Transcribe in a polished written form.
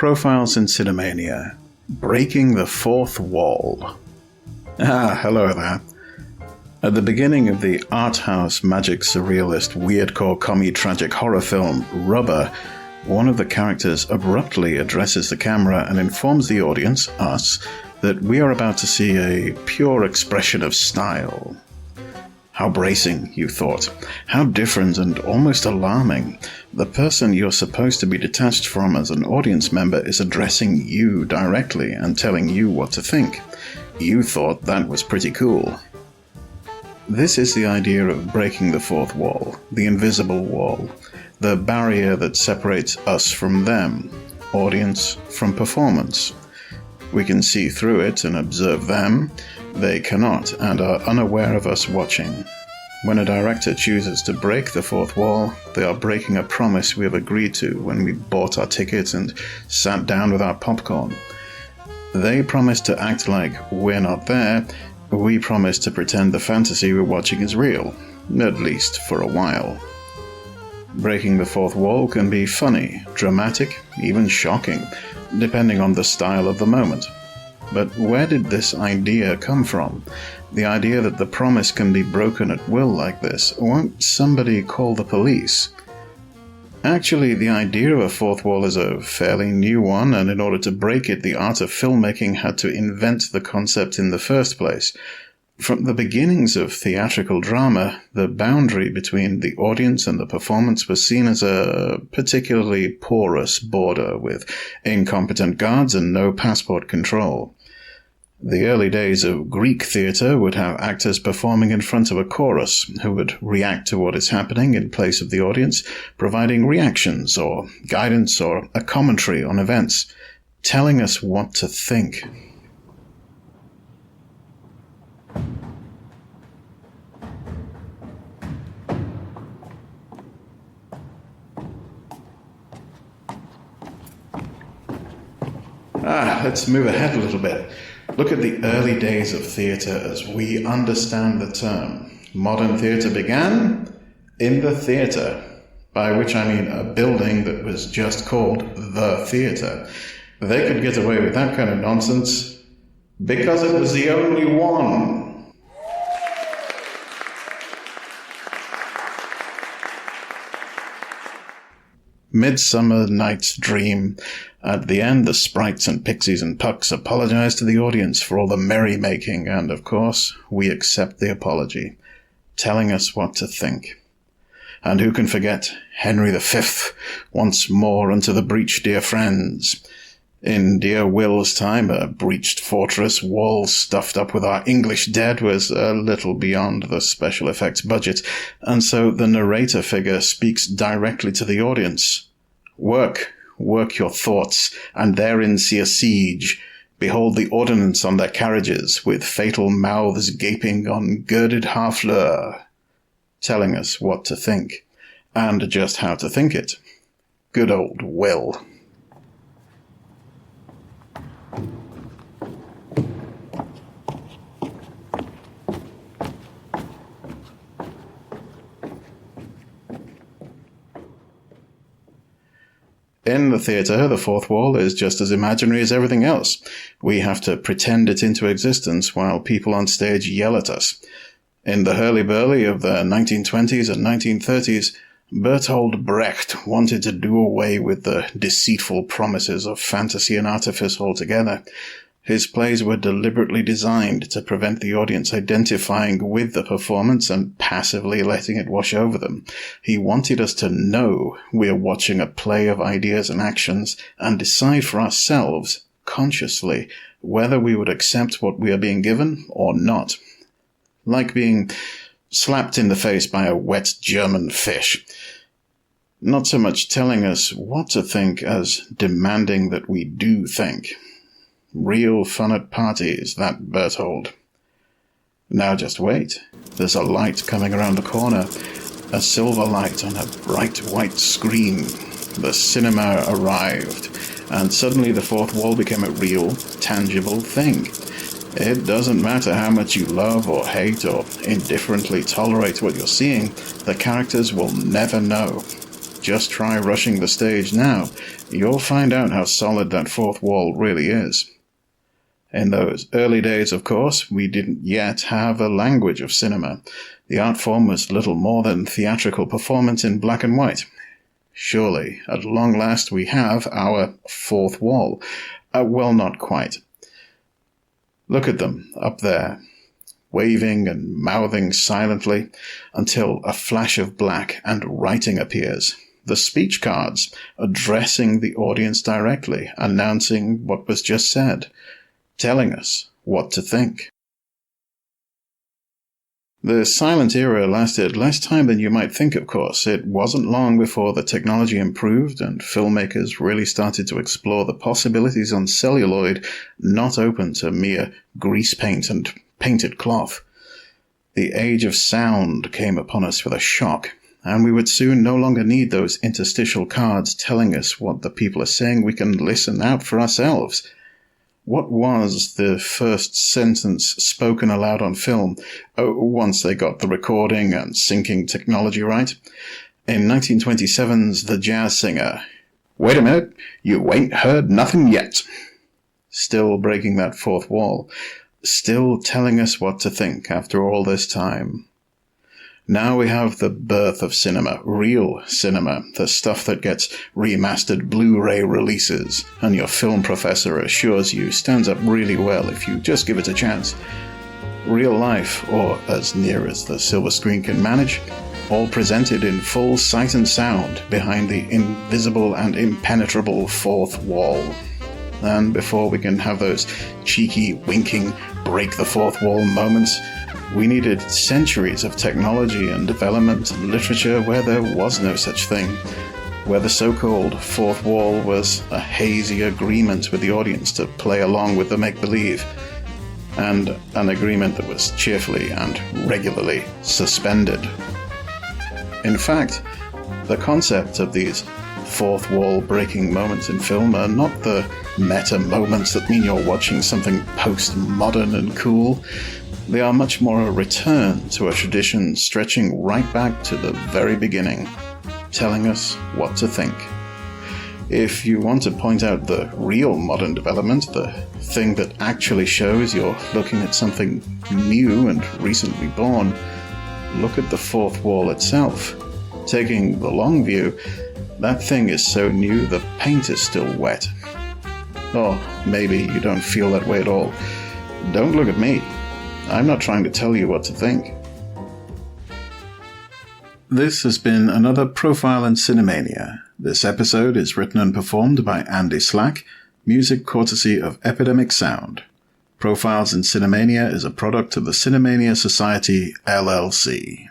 Profiles in Cinemania. Breaking the Fourth Wall. Hello there. At the beginning of the art house magic surrealist weirdcore commie tragic horror film Rubber, one of the characters abruptly addresses the camera and informs the audience, us, that we are about to see a pure expression of style. How bracing, you thought. How different and almost alarming. The person you're supposed to be detached from as an audience member is addressing you directly and telling you what to think. You thought that was pretty cool. This is the idea of breaking the fourth wall, the invisible wall, the barrier that separates us from them, audience from performance. We can see through it and observe them. They cannot and are unaware of us watching. When a director chooses to break the fourth wall, they are breaking a promise we have agreed to when we bought our ticket and sat down with our popcorn. They promise to act like we're not there. We promise to pretend the fantasy we're watching is real, at least for a while. Breaking the fourth wall can be funny, dramatic, even shocking, depending on the style of the moment. But where did this idea come from? The idea that the promise can be broken at will like this. Won't somebody call the police? Actually, the idea of a fourth wall is a fairly new one, and in order to break it, the art of filmmaking had to invent the concept in the first place. From the beginnings of theatrical drama, the boundary between the audience and the performance was seen as a particularly porous border with incompetent guards and no passport control. The early days of Greek theatre would have actors performing in front of a chorus who would react to what is happening in place of the audience, providing reactions or guidance or a commentary on events, telling us what to think. Let's move ahead a little bit. Look at the early days of theatre as we understand the term. Modern theatre began in the theatre, by which I mean a building that was just called the theatre. They could get away with that kind of nonsense because it was the only one. Midsummer Night's Dream. At the end, the sprites and pixies and pucks apologize to the audience for all the merrymaking, and of course, we accept the apology, telling us what to think. And who can forget Henry V, once more unto the breach, dear friends. In dear Will's time, a breached fortress, walls stuffed up with our English dead, was a little beyond the special effects budget, and so the narrator figure speaks directly to the audience. Work your thoughts, and therein see a siege. Behold the ordnance on their carriages, with fatal mouths gaping on girded harfleur, telling us what to think, and just how to think it. Good old Will. In the theatre, the fourth wall is just as imaginary as everything else. We have to pretend it into existence while people on stage yell at us. In the hurly-burly of the 1920s and 1930s, Bertolt Brecht wanted to do away with the deceitful promises of fantasy and artifice altogether. His plays were deliberately designed to prevent the audience identifying with the performance and passively letting it wash over them. He wanted us to know we're watching a play of ideas and actions and decide for ourselves, consciously, whether we would accept what we are being given or not. Like being slapped in the face by a wet German fish. Not so much telling us what to think as demanding that we do think. Real fun at parties, that Berthold. Now just wait. There's a light coming around the corner. A silver light on a bright white screen. The cinema arrived, and suddenly the fourth wall became a real, tangible thing. It doesn't matter how much you love or hate or indifferently tolerate what you're seeing, the characters will never know. just try rushing the stage now. You'll find out how solid that fourth wall really is. In those early days, of course, we didn't yet have a language of cinema. The art form was little more than theatrical performance in black and white. Surely, at long last, we have our fourth wall. Well, not quite. Look at them, up there, waving and mouthing silently until a flash of black and writing appears. The speech cards, addressing the audience directly, announcing what was just said, telling us what to think. The silent era lasted less time than you might think, of course. It wasn't long before the technology improved and filmmakers really started to explore the possibilities on celluloid not open to mere grease paint and painted cloth. The age of sound came upon us with a shock, and we would soon no longer need those interstitial cards telling us what the people are saying. We can listen out for ourselves. What was the first sentence spoken aloud on film once they got the recording and syncing technology right? In 1927's The Jazz Singer, "Wait a minute, you ain't heard nothing yet." Still breaking that fourth wall. Still telling us what to think after all this time. Now we have the birth of cinema, real cinema, the stuff that gets remastered Blu-ray releases, and your film professor assures you stands up really well if you just give it a chance. Real life, or as near as the silver screen can manage, all presented in full sight and sound behind the invisible and impenetrable fourth wall. And before we can have those cheeky, winking, break the fourth wall moments, we needed centuries of technology and development and literature where there was no such thing, where the so-called fourth wall was a hazy agreement with the audience to play along with the make-believe, and an agreement that was cheerfully and regularly suspended. In fact, the concept of these fourth wall breaking moments in film are not the meta moments that mean you're watching something post-modern and cool. They are much more a return to a tradition stretching right back to the very beginning, telling us what to think. If you want to point out the real modern development, the thing that actually shows you're looking at something new and recently born, look at the fourth wall itself. Taking the long view, that thing is so new the paint is still wet. Or maybe you don't feel that way at all. Don't look at me. I'm not trying to tell you what to think. This has been another Profile in Cinemania. This episode is written and performed by Andy Slack, music courtesy of Epidemic Sound. Profiles in Cinemania is a product of the Cinemania Society, LLC.